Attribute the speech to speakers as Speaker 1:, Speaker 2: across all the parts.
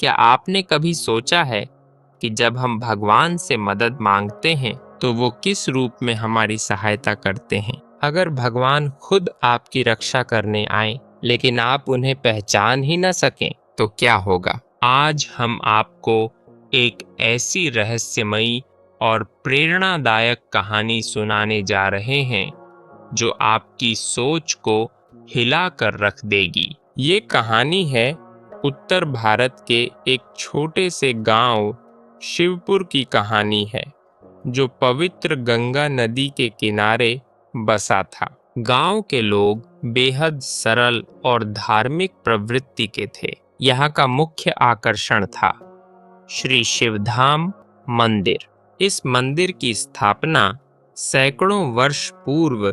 Speaker 1: क्या आपने कभी सोचा है कि जब हम भगवान से मदद मांगते हैं तो वो किस रूप में हमारी सहायता करते हैं? अगर भगवान खुद आपकी रक्षा करने आए लेकिन आप उन्हें पहचान ही न सकें तो क्या होगा? आज हम आपको एक ऐसी रहस्यमयी और प्रेरणादायक कहानी सुनाने जा रहे हैं जो आपकी सोच को हिला कर रख देगी। ये कहानी है उत्तर भारत के एक छोटे से गांव शिवपुर की कहानी है, जो पवित्र गंगा नदी के किनारे बसा था। गांव के लोग बेहद सरल और धार्मिक प्रवृत्ति के थे। यहाँ का मुख्य आकर्षण था श्री शिवधाम मंदिर। इस मंदिर की स्थापना सैकड़ों वर्ष पूर्व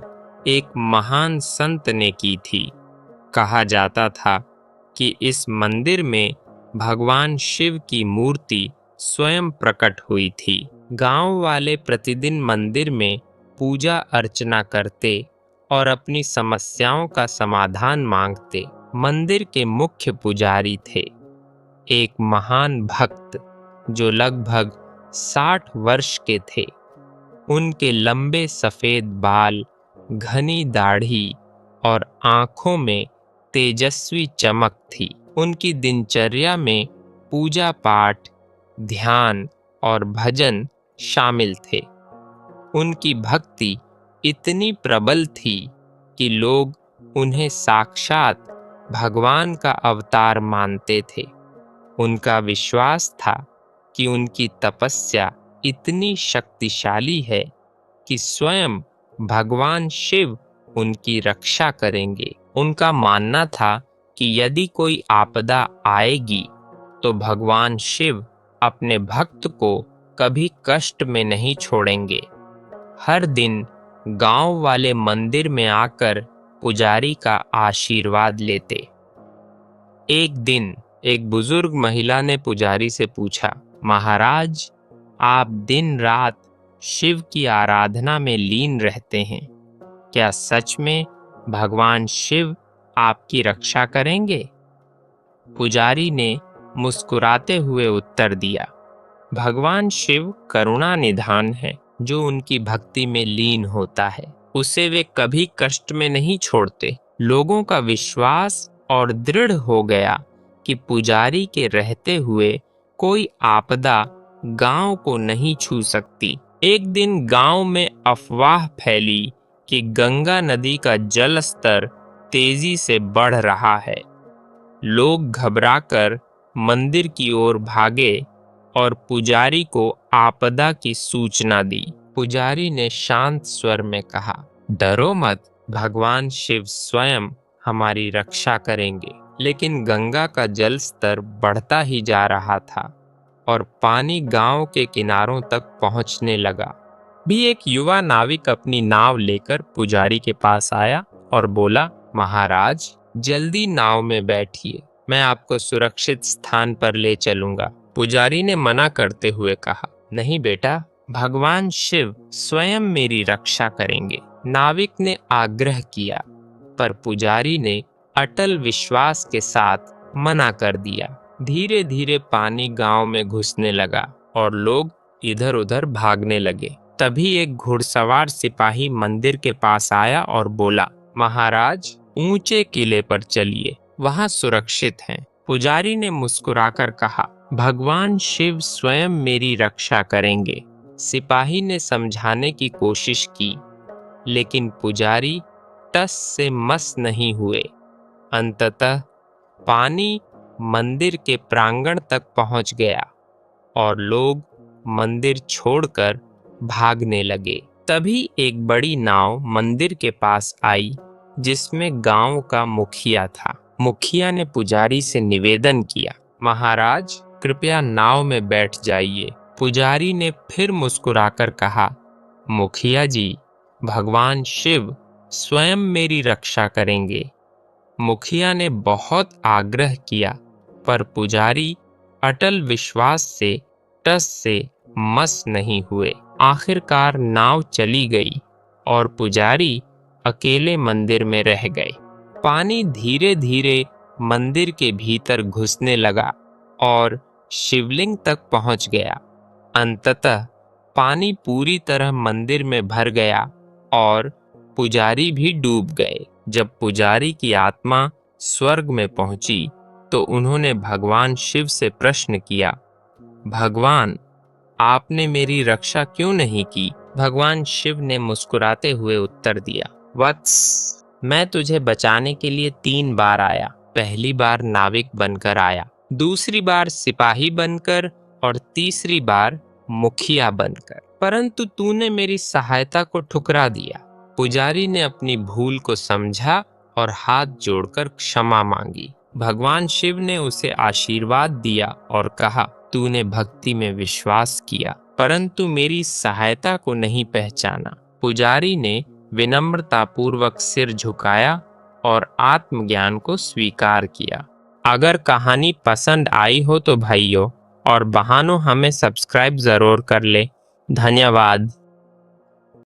Speaker 1: एक महान संत ने की थी। कहा जाता था कि इस मंदिर में भगवान शिव की मूर्ति स्वयं प्रकट हुई थी। गांव वाले प्रतिदिन मंदिर में पूजा अर्चना करते और अपनी समस्याओं का समाधान मांगते। मंदिर के मुख्य पुजारी थे एक महान भक्त जो लगभग 60 वर्ष के थे। उनके लंबे सफेद बाल, घनी दाढ़ी और आंखों में तेजस्वी चमक थी। उनकी दिनचर्या में पूजा पाठ, ध्यान और भजन शामिल थे। उनकी भक्ति इतनी प्रबल थी कि लोग उन्हें साक्षात भगवान का अवतार मानते थे। उनका विश्वास था कि उनकी तपस्या इतनी शक्तिशाली है कि स्वयं भगवान शिव उनकी रक्षा करेंगे। उनका मानना था कि यदि कोई आपदा आएगी तो भगवान शिव अपने भक्त को कभी कष्ट में नहीं छोड़ेंगे। हर दिन गांव वाले मंदिर में आकर पुजारी का आशीर्वाद लेते। एक दिन एक बुजुर्ग महिला ने पुजारी से पूछा, महाराज, आप दिन रात शिव की आराधना में लीन रहते हैं, क्या सच में भगवान शिव आपकी रक्षा करेंगे? पुजारी ने मुस्कुराते हुए उत्तर दिया, भगवान शिव करुणा निधान है। जो उनकी भक्ति में लीन होता है उसे वे कभी कष्ट में नहीं छोड़ते। लोगों का विश्वास और दृढ़ हो गया कि पुजारी के रहते हुए कोई आपदा गांव को नहीं छू सकती। एक दिन गांव में अफवाह फैली कि गंगा नदी का जल स्तर तेजी से बढ़ रहा है। लोग घबराकर मंदिर की ओर भागे और पुजारी को आपदा की सूचना दी। पुजारी ने शांत स्वर में कहा, डरो मत, भगवान शिव स्वयं हमारी रक्षा करेंगे। लेकिन गंगा का जल स्तर बढ़ता ही जा रहा था और पानी गांव के किनारों तक पहुंचने लगा। भी एक युवा नाविक अपनी नाव लेकर पुजारी के पास आया और बोला, महाराज, जल्दी नाव में बैठिए, मैं आपको सुरक्षित स्थान पर ले चलूंगा। पुजारी ने मना करते हुए कहा, नहीं बेटा, भगवान शिव स्वयं मेरी रक्षा करेंगे। नाविक ने आग्रह किया, पर पुजारी ने अटल विश्वास के साथ मना कर दिया। धीरे धीरे पानी गांव में घुसने लगा और लोग इधर उधर भागने लगे। तभी एक घुड़सवार सिपाही मंदिर के पास आया और बोला, महाराज, ऊंचे किले पर चलिए, वहां सुरक्षित हैं। पुजारी ने मुस्कुराकर कहा, भगवान शिव स्वयं मेरी रक्षा करेंगे। सिपाही ने समझाने की कोशिश की, लेकिन पुजारी टस से मस नहीं हुए। अंततः पानी मंदिर के प्रांगण तक पहुंच गया और लोग मंदिर छोड़कर भागने लगे। तभी एक बड़ी नाव मंदिर के पास आई, जिसमें गांव का मुखिया था। मुखिया ने पुजारी से निवेदन किया, महाराज, कृपया नाव में बैठ जाइए। पुजारी ने फिर मुस्कुराकर कहा, मुखिया जी, भगवान शिव स्वयं मेरी रक्षा करेंगे। मुखिया ने बहुत आग्रह किया, पर पुजारी अटल विश्वास से टस से मस नहीं हुए। आखिरकार नाव चली गई और पुजारी अकेले मंदिर में रह गए। पानी धीरे धीरे मंदिर के भीतर घुसने लगा और शिवलिंग तक पहुंच गया। अंततः पानी पूरी तरह मंदिर में भर गया और पुजारी भी डूब गए। जब पुजारी की आत्मा स्वर्ग में पहुंची तो उन्होंने भगवान शिव से प्रश्न किया, भगवान, आपने मेरी रक्षा क्यों नहीं की? भगवान शिव ने मुस्कुराते हुए उत्तर दिया, वत्स, मैं तुझे बचाने के लिए 3 बार आया। पहली बार नाविक बनकर आया, दूसरी बार सिपाही बनकर और तीसरी बार मुखिया बनकर, परंतु तूने मेरी सहायता को ठुकरा दिया। पुजारी ने अपनी भूल को समझा और हाथ जोड़कर क्षमा मांगी। भगवान शिव ने उसे आशीर्वाद दिया और कहा, तूने भक्ति में विश्वास किया परंतु मेरी सहायता को नहीं पहचाना। पुजारी ने विनम्रतापूर्वक सिर झुकाया और आत्मज्ञान को स्वीकार किया। अगर कहानी पसंद आई हो तो भाइयों और बहनों हमें सब्सक्राइब जरूर कर ले। धन्यवाद।